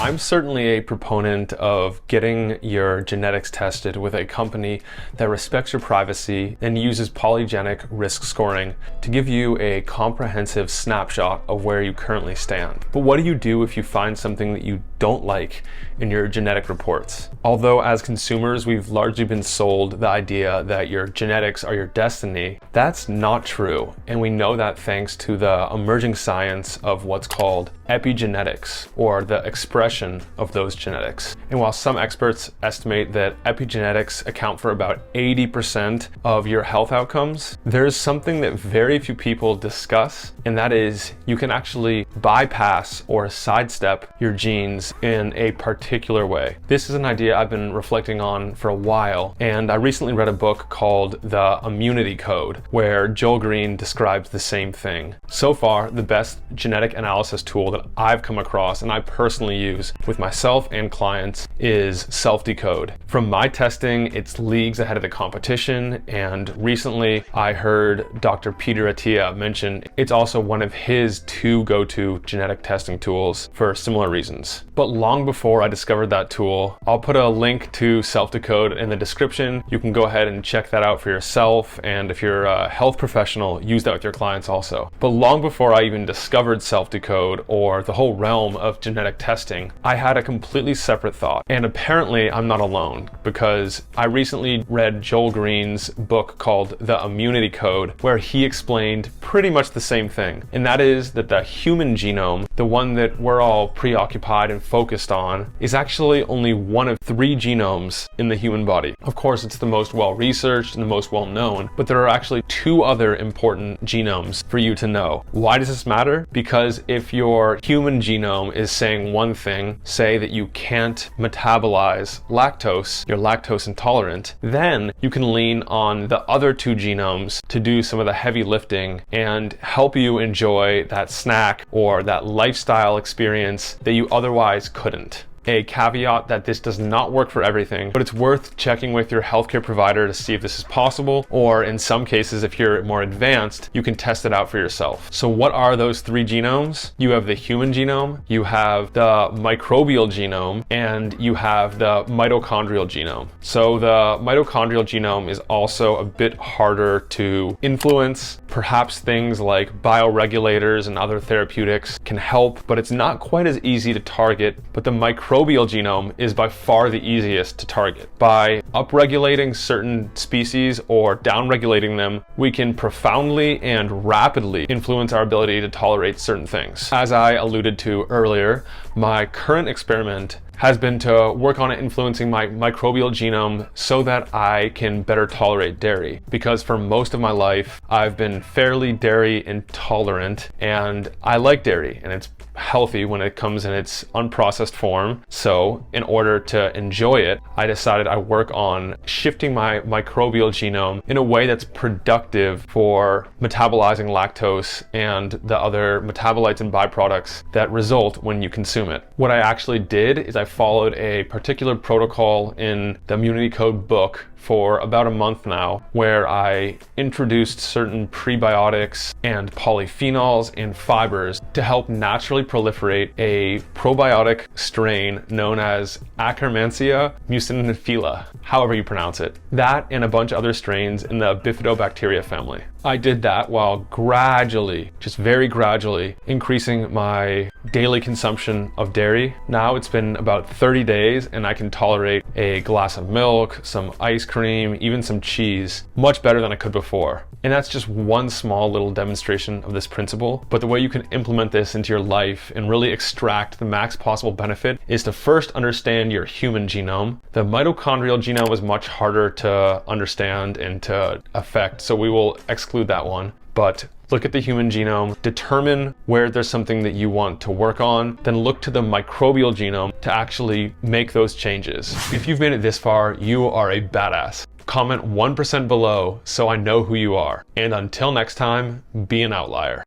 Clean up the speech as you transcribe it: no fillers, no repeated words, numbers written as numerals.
I'm certainly a proponent of getting your genetics tested with a company that respects your privacy and uses polygenic risk scoring to give you a comprehensive snapshot of where you currently stand. But what do you do if you find something that you don't like in your genetic reports? Although as consumers, we've largely been sold the idea that your genetics are your destiny, that's not true. And we know that thanks to the emerging science of what's called epigenetics, or the expression of those genetics. And while some experts estimate that epigenetics account for about 80% of your health outcomes, there's something that very few people discuss, and that is you can actually bypass or sidestep your genes in a particular way. This is an idea I've been reflecting on for a while, and I recently read a book called The Immunity Code, where Greene describes the same thing. So far, the best genetic analysis tool that I've come across and I personally use with myself and clients is SelfDecode. From my testing, it's leagues ahead of the competition, and recently I heard Dr. Peter Attia mention it's also one of his two go-to genetic testing tools for similar reasons. But long before I discovered that tool, I'll put a link to SelfDecode in the description. You can go ahead and check that out for yourself, and if you're a health professional, use that with your clients also. But long before I even discovered SelfDecode or the whole realm of genetic testing, I had a completely separate thought. And apparently I'm not alone, because I recently read Greene's book called The Immunity Code, where he explained pretty much the same thing. And that is that the human genome, the one that we're all preoccupied and focused on, is actually only one of 3 genomes in the human body. Of course, it's the most well-researched and the most well-known, but there are actually 2 other important genomes for you to know. Why does this matter? Because if your human genome is saying one thing, say that you can't metabolize lactose, you're lactose intolerant, then you can lean on the other 2 genomes to do some of the heavy lifting and help you enjoy that snack or that lifestyle experience that you otherwise couldn't. A caveat that this does not work for everything, but it's worth checking with your healthcare provider to see if this is possible, or in some cases, if you're more advanced, you can test it out for yourself. So what are those 3 genomes? You have the human genome, you have the microbial genome, and you have the mitochondrial genome. So the mitochondrial genome is also a bit harder to influence. Perhaps things like bioregulators and other therapeutics can help, but it's not quite as easy to target. But the microbial genome is by far the easiest to target. By upregulating certain species or downregulating them, we can profoundly and rapidly influence our ability to tolerate certain things. As I alluded to earlier, my current experiment has been to work on influencing my microbial genome so that I can better tolerate dairy. Because for most of my life, I've been fairly dairy intolerant, and I like dairy, and it's healthy when it comes in its unprocessed form. So in order to enjoy it, I decided I'd work on shifting my microbial genome in a way that's productive for metabolizing lactose and the other metabolites and byproducts that result when you consume it. What I actually did is I followed a particular protocol in the Immunity Code book for about a month now, where I introduced certain prebiotics and polyphenols and fibers to help naturally proliferate a probiotic strain known as Akkermansia muciniphila, however you pronounce it. That and a bunch of other strains in the bifidobacteria family. I did that while gradually, just very gradually, increasing my daily consumption of dairy. Now it's been about 30 days and I can tolerate a glass of milk, some ice cream, even some cheese, much better than I could before. And that's just one small little demonstration of this principle. But the way you can implement this into your life and really extract the max possible benefit is to first understand your human genome. The mitochondrial genome is much harder to understand and to affect, so we will exclude that one. But look at the human genome, determine where there's something that you want to work on, then look to the microbial genome to actually make those changes. If you've made it this far, you are a badass. Comment 1% below so I know who you are. And until next time, be an outlier.